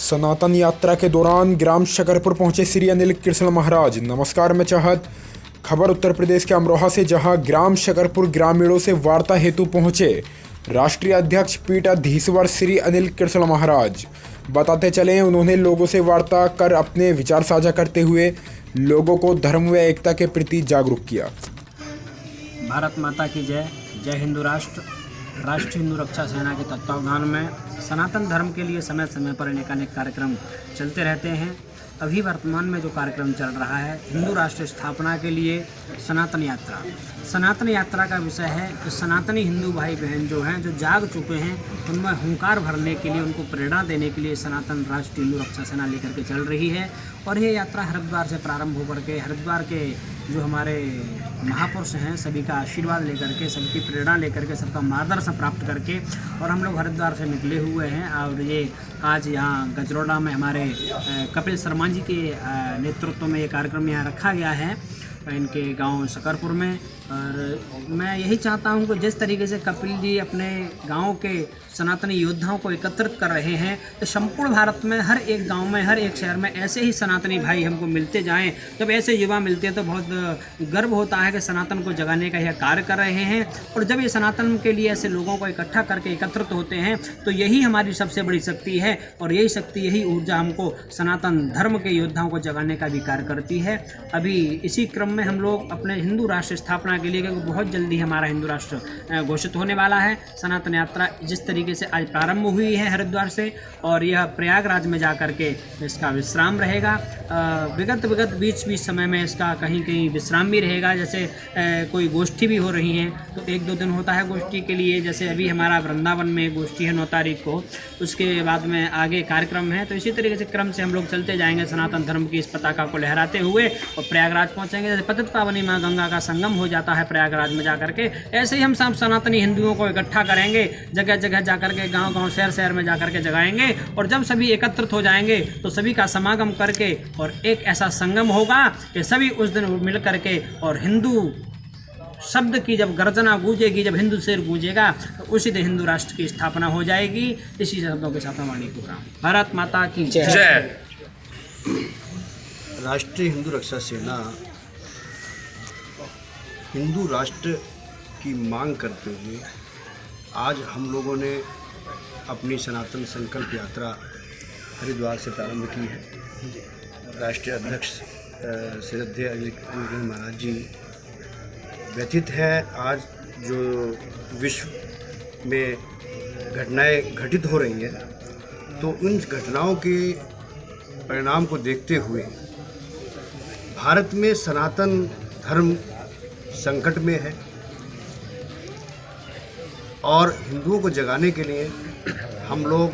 सनातन यात्रा के दौरान ग्राम शकरपुर पहुंचे श्री अनिल कृष्ण महाराज। नमस्कार, मैं चाहत। खबर उत्तर प्रदेश के अमरोहा से, जहां ग्राम शकरपुर ग्रामीणों से वार्ता हेतु पहुंचे राष्ट्रीय अध्यक्ष पीठाधीश्वर श्री अनिल कृष्ण महाराज। बताते चले, उन्होंने लोगों से वार्ता कर अपने विचार साझा करते हुए लोगों को धर्म व एकता के प्रति जागरूक किया। भारत माता की जय। जय हिंदू राष्ट्र। राष्ट्रीय हिंदू रक्षा सेना के तत्वावधान में सनातन धर्म के लिए समय समय पर अनेक कार्यक्रम चलते रहते हैं। अभी वर्तमान में जो कार्यक्रम चल रहा है हिंदू राष्ट्र स्थापना के लिए सनातन यात्रा। सनातन यात्रा का विषय है कि सनातनी हिंदू भाई बहन जो हैं, जो जाग चुके हैं, उनमें हुंकार भरने के लिए, उनको प्रेरणा देने के लिए सनातन राष्ट्रीय हिंदू रक्षा सेना लेकर के चल रही है। और ये यात्रा हरिद्वार से प्रारंभ होकर के हरिद्वार के जो हमारे महापुरुष हैं सभी का आशीर्वाद लेकर के, सबकी प्रेरणा लेकर के, सबका मार्गदर्शन प्राप्त करके और हम लोग हरिद्वार से निकले हुए हैं। और ये आज यहाँ गजरोड़ा में हमारे कपिल शर्मा जी के नेतृत्व में ये कार्यक्रम यहाँ रखा गया है इनके गांव शकरपुर में। और मैं यही चाहता हूं कि जिस तरीके से कपिल जी अपने गांव के सनातनी योद्धाओं को एकत्रित कर रहे हैं, तो संपूर्ण भारत में हर एक गांव में, हर एक शहर में ऐसे ही सनातनी भाई हमको मिलते जाएं। जब ऐसे युवा मिलते हैं तो बहुत गर्व होता है कि सनातन को जगाने का यह कार्य कर रहे हैं। और जब ये सनातन के लिए ऐसे लोगों को इकट्ठा करके एकत्रित होते हैं तो यही हमारी सबसे बड़ी शक्ति है। और यही शक्ति, यही ऊर्जा हमको सनातन धर्म के योद्धाओं को जगाने का भी कार्य करती है। अभी इसी क्रम में हम लोग अपने हिंदू राष्ट्र स्थापना के लिए, क्योंकि बहुत जल्दी हमारा हिंदू राष्ट्र घोषित होने वाला है। सनातन यात्रा जिस तरीके से आज प्रारंभ हुई है हरिद्वार से, और यह प्रयागराज में जाकर के इसका विश्राम रहेगा। विगत बीच समय में इसका कहीं कहीं विश्राम भी रहेगा। जैसे कोई गोष्ठी भी हो रही हैं तो 1-2 दिन होता है गोष्ठी के लिए। जैसे अभी हमारा वृंदावन में गोष्ठी है 9 तारीख को, उसके बाद में आगे कार्यक्रम है। तो इसी तरीके से क्रम से हम लोग चलते जाएंगे सनातन धर्म की इस पताका को लहराते हुए और प्रयागराज पहुँचेंगे। जैसे पतित पावनी माँ गंगा का संगम हो जाता है प्रयागराज में जाकर के, ऐसे ही हम सब सनातनी हिंदुओं को इकट्ठा करेंगे, जगह जगह जाकर के, गांव-गांव, शहर में जाकर के जगाएंगे। और जब सभी एकत्रित हो जाएंगे तो सभी का समागम करके और एक ऐसा संगम होगा कि सभी उस दिन मिल करके, और हिंदू शब्द की जब गर्जना गूंजेगी, जब हिंदू शेर गूंजेगा, तो उसी दिन हिंदू राष्ट्र की स्थापना हो जाएगी। इसी शब्दों के साथ वाणी पूरा। भारत माता की जय। राष्ट्रीय हिंदू रक्षा सेना हिंदू राष्ट्र की मांग करते हुए आज हम लोगों ने अपनी सनातन संकल्प यात्रा हरिद्वार से प्रारंभ की है। राष्ट्रीय अध्यक्ष श्रद्धेय अनिल कृष्ण महाराज जी व्यथित है। आज जो विश्व में घटनाएं घटित हो रही हैं, तो उन घटनाओं के परिणाम को देखते हुए भारत में सनातन धर्म संकट में है और हिंदुओं को जगाने के लिए हम लोग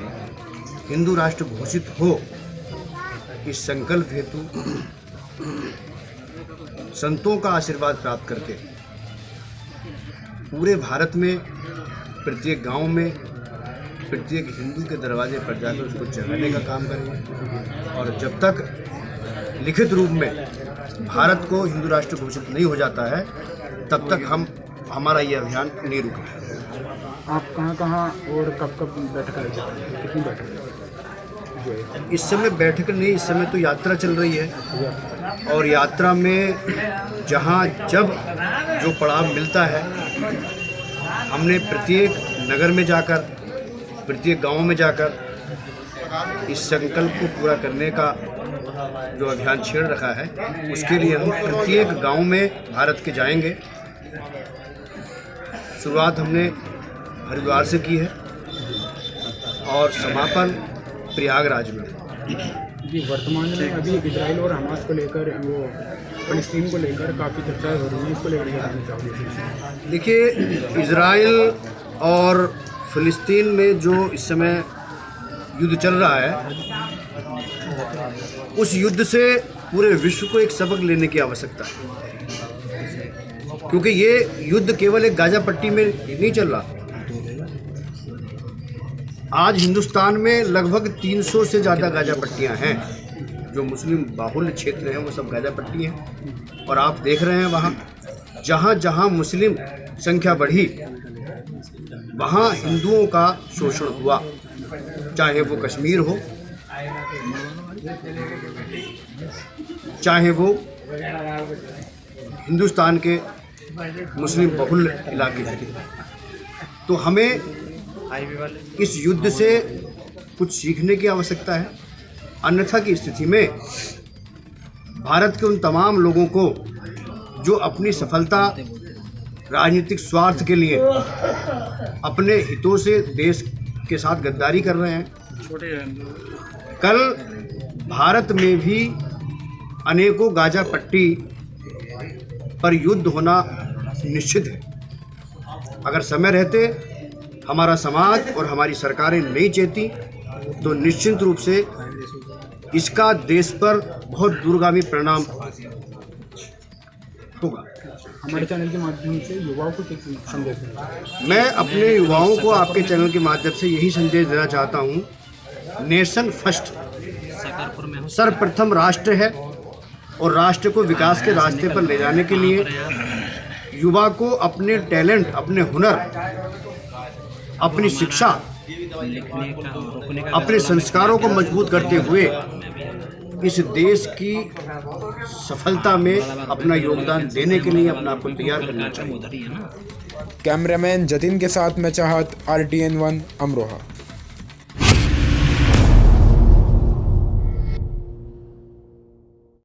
हिंदू राष्ट्र घोषित हो, इस संकल्प हेतु संतों का आशीर्वाद प्राप्त करके पूरे भारत में प्रत्येक गांव में प्रत्येक हिंदू के दरवाजे पर जाकर उसको जगाने का काम करेंगे। और जब तक लिखित रूप में भारत को हिंदू राष्ट्र घोषित नहीं हो जाता है, तब तक हमारा ये अभियान नहीं रुकेगा। आप कहाँ और कब बैठक करेंगे? कितनी बैठक? इस समय बैठक नहीं, इस समय तो यात्रा चल रही है। और यात्रा में जहाँ जब जो पड़ाव मिलता है, हमने प्रत्येक नगर में जाकर, प्रत्येक गांव में जाकर इस संकल्प को पूरा करने का जो अभियान छेड़ रखा है, उसके लिए हम प्रत्येक गांव में भारत के जाएंगे। शुरुआत हमने हरिद्वार से की है और समापन प्रयागराज में। जी, वर्तमान में अभी इजराइल और हमास को लेकर, वो फिलिस्तीन को लेकर काफ़ी चर्चाएं हो रही हैं, इसको लेकर क्या कहना चाहोगे? देखिए, इजराइल और फिलिस्तीन में जो इस समय युद्ध चल रहा है, उस युद्ध से पूरे विश्व को एक सबक लेने की आवश्यकता है। क्योंकि ये युद्ध केवल एक गाजा पट्टी में नहीं चल रहा। आज हिंदुस्तान में लगभग 300 से ज़्यादा गाजा पट्टियाँ हैं। जो मुस्लिम बाहुल्य क्षेत्र हैं वो सब गाजा पट्टी हैं। और आप देख रहे हैं वहाँ जहाँ जहाँ मुस्लिम संख्या बढ़ी, वहाँ हिंदुओं का शोषण हुआ, चाहे वो कश्मीर हो, चाहे वो हिंदुस्तान के मुस्लिम बहुल इलाके हैं। तो हमें इस युद्ध से कुछ सीखने की आवश्यकता है, अन्यथा की स्थिति में भारत के उन तमाम लोगों को जो अपनी सफलता राजनीतिक स्वार्थ के लिए अपने हितों से देश के साथ गद्दारी कर रहे हैं, कल भारत में भी अनेकों गाजा पट्टी पर युद्ध होना निश्चित है। अगर समय रहते हमारा समाज और हमारी सरकारें नहीं चेती तो निश्चित रूप से इसका देश पर बहुत दूरगामी परिणाम होगा। हमारे चैनल के माध्यम से युवाओं को क्या संदेश देना? मैं अपने युवाओं को आपके चैनल के माध्यम से यही संदेश देना चाहता हूँ, नेशन फर्स्ट, सर्वप्रथम राष्ट्र है और राष्ट्र को विकास के रास्ते पर ले जाने के लिए युवा को अपने टैलेंट, अपने हुनर, अपनी शिक्षा, अपने संस्कारों को मजबूत करते हुए इस देश की सफलता में अपना योगदान देने के लिए अपने आप को तैयार करना चाहिए। कैमरामैन जतिन के साथ मैं चाहत, RTN1 अमरोहा।